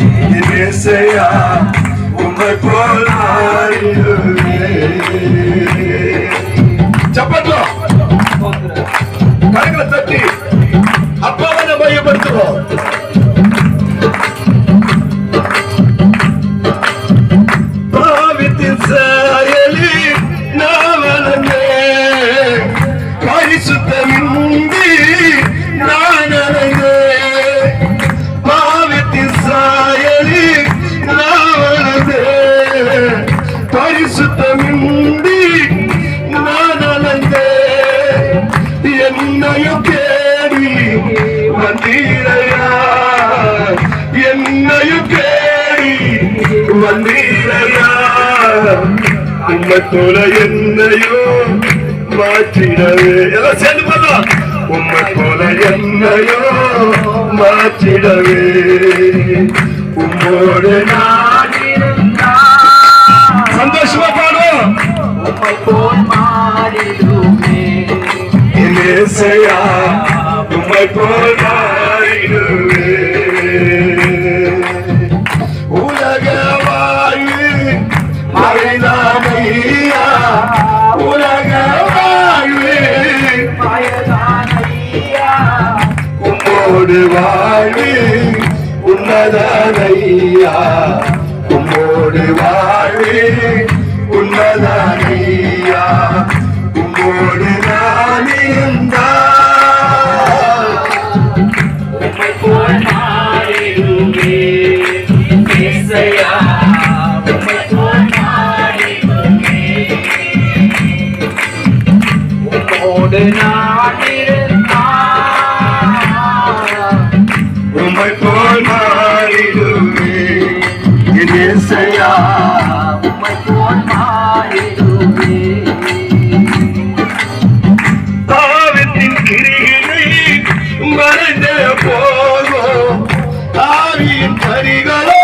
இயேசையா உம்மை போல் சப்பட்டோ கரங்களை தட்டி அப்பாவை மையப்படுத்துவோம். பாவித்தின் சாயலி நாவலனே பரிசுத்தமின்றி நான் அலைந்தே. பாவித்தின் சாயலி நாவலனே பரிசுத்தமின்றி நான் அலைந்தே. என்னையும் தேடி வந்தீரையா, என்னையும் தேடி வந்தீரையா. உம்மை போல என்னையோ மாற்றிடவே. எல்லாம் சேர்ந்து பண்ணலாம். உம்மை போல என்னையோ மாற்றிடவே. உம்மோடு நான் சந்தோஷமா பாடுவோம். உம்மை போல் மாறிடுவே இயேசையா, உம்மை போல் மாறிடுவே. உலக வாழ்வு மறைதானையா, உலக வாழ்வு மறைதானையா. உம்மோடு வாழ்வு உன்னதனையா, உம்மோடு வாழ்வு உன்னதனையா. உம்மோடு நான் இருந்தால் உம்மை போல் மாறிடுவே இயேசையா, உம்மை போல் மாறிடுவே. உம்மோடு நான் இருந்தால் உம்மை போல் மாறிடுவே இயேசையா, உம்மை போல் மாறிடுவே. மறைந்தே போகும் ஆவியின் கனிகளோ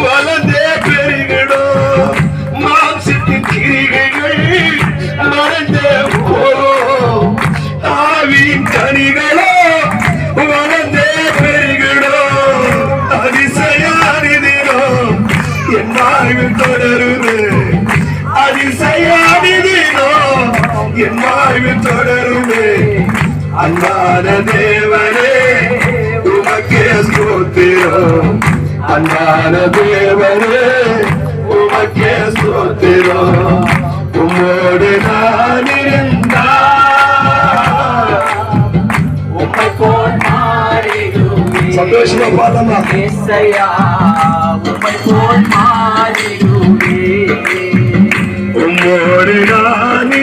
வளர்ந்தே பெருகிடும். மாம்சத்தின் கிரிகைகள் மறைந்தே போகும் ஆவியின் கனிகளோ வளர்ந்தே பெருகிடும். அதிசயானிதினம் என் வாழ்வில் தொடருது, அதிசயானிதினம் என் வாழ்வில் தொடருது. அன்பான தேவனே உமக்கே ஸ்தோத்திரம், அன்பான தேவனே உமக்கே ஸ்தோத்திரம். உம்மோடு நான் இருந்தால் உம்மை போல் மாறிடுவே. சந்தோஷமா பாடமா இயேசையா, உம்மை போல் மாறிடுவே. உம்மோடு நான்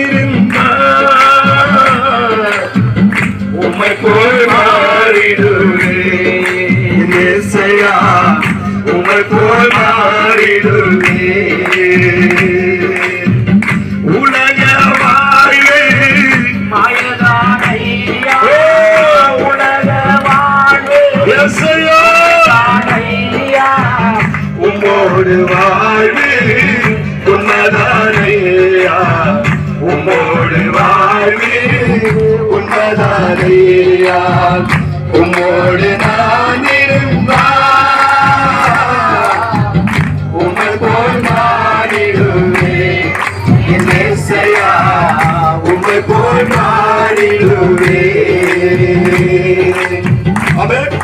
உம்மை போல் மாறிடுவே இயேசையா, உம்மை போல் மாறிடுவே. உலக வாழ்வே மாயதானையா, உலக வாழ்வே இயேசையா உம்மோடு வாழ்வே உன்னதனையா, உம்மோடு வாழ்வே உன்னதனையா. உம்மோடு நான் இருந்தால் உம்மை போல் மாறிடுவே இயேசையா, உம்மை போல் மாறிடுவே. ஆமென்.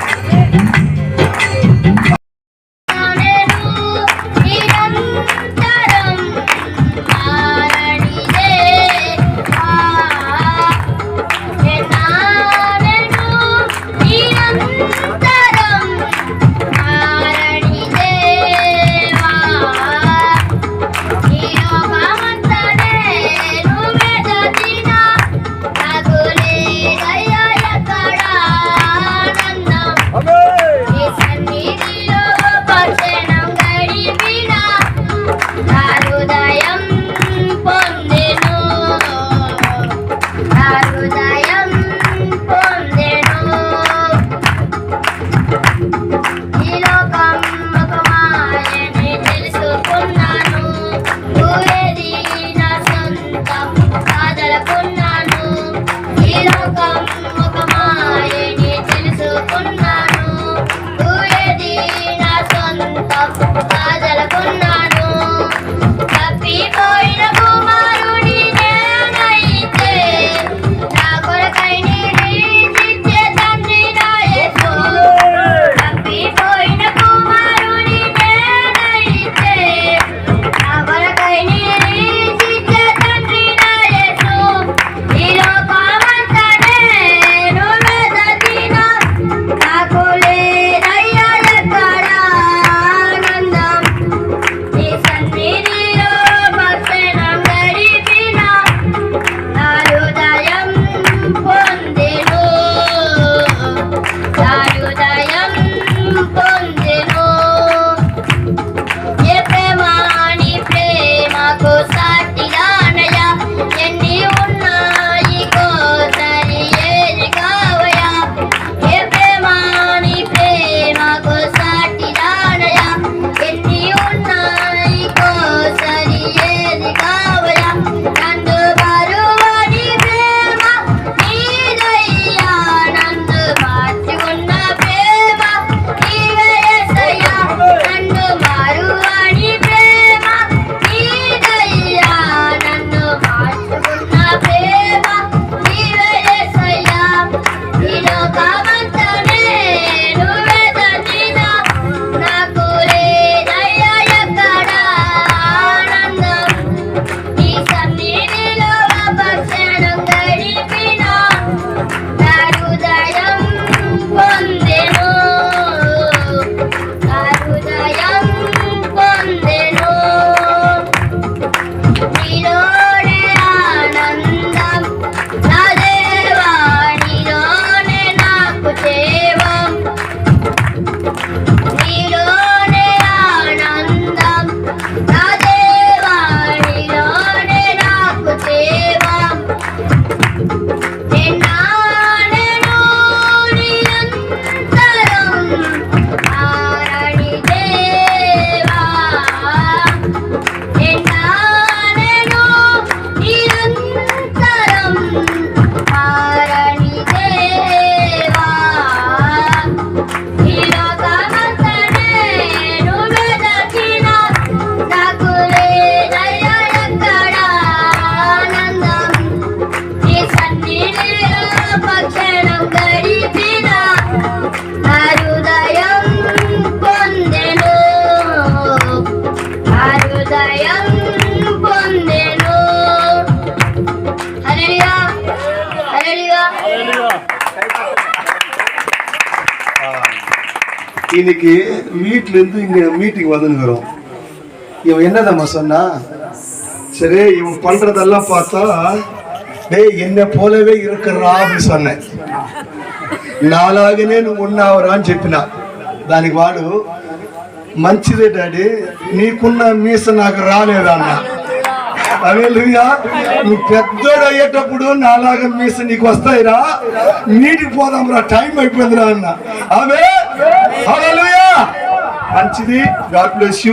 కాదలకున్నాను తప్పిపోయిన కుమారుని నేనైతే నా కొరకై నిరీక్షించే తండ్రి నా యేసు తప్పిపోయిన కుమారుని నేనైతే నా కొరకై నిరీక్షించే తండ్రి నా యేసు ఈ లోకమంతా నేను వెదకిన నాకు లేదయ్యా ఎక్కడ ఆనందం నీ సన్నిధిలో భక్షణం గడిపిన నా హృదయం పొందెను నా హృదయం పొందెను ఏ ప్రేమ నీ ప్రేమకు సాటిగానయ్యా ఎన్ని ఉన్నాయి కోసరి ఏది కావయ్యా ఏ ప్రేమ నీ ప్రేమకు సాటిగానయ్యా ఎన్ని ఉన్నాయి కోసరి ఏది కావయ్యా నన్ను బరువని ప్రేమ నీదయ్యా నన్ను మార్చుకున్న ప్రేమ నీవే యేసయ్యా నన్ను బరువని ప్రేమ నీదయ్యా నన్ను మార్చుకున్న ప్రేమ నీవే యేసయ్యా ఈ లోకమంతా నేను వెదకిన నాకు లేదయ్యా ఎక్కడ ఆనందం నీ సన్నిధిలో భక్షణం గడిపిన నా హృదయం పొందెను నా హృదయం పొందెను నీలోనే ఆనందం నా దేవా నీలోనే నాకు జీవం నీలోనే ఆనందం నా దేవా నీలోనే నాకు జీవం నిన్నానెను నిరంతరం ఆరణి దేవా నిన్నానెను నిరంతరం ఆరణి దేవా ఈ లోకమంతా నేను వెదకిన నాకు లేదయ్యా ఎక్కడ ఆనందం నీ సన్నిధిలో భక్షణం గడిపిన నా హృదయం పొందెను నా హృదయం పొందెను హల్లెలూయా హల్లెలూయా இன்னைக்கு வீட்டுல இருந்து இங்க மீட்டிங் வந்துருக்கிறோம். இவன் என்னதம்மா சொன்னா, சரி இவன் பண்றதெல்லாம் பார்த்தா டேய் என்ன போலவே இருக்கிறா அப்படின்னு சொன்னேன். నాలాగనే నువ్వు ఉన్నావురా అని చెప్పిన. దానికి వాడు మంచిదే డాడీ నీకున్న మీస నాకు రాలేదన్న. హల్లెలూయా నువ్వు పెద్దోడు అయ్యేటప్పుడు నాలాగా మీస నీకు వస్తాయిరా నీటికి పోదాంరా టైం అయిపోయిందిరా అన్న. ఆమె హల్లెలూయా మంచిది. God bless you.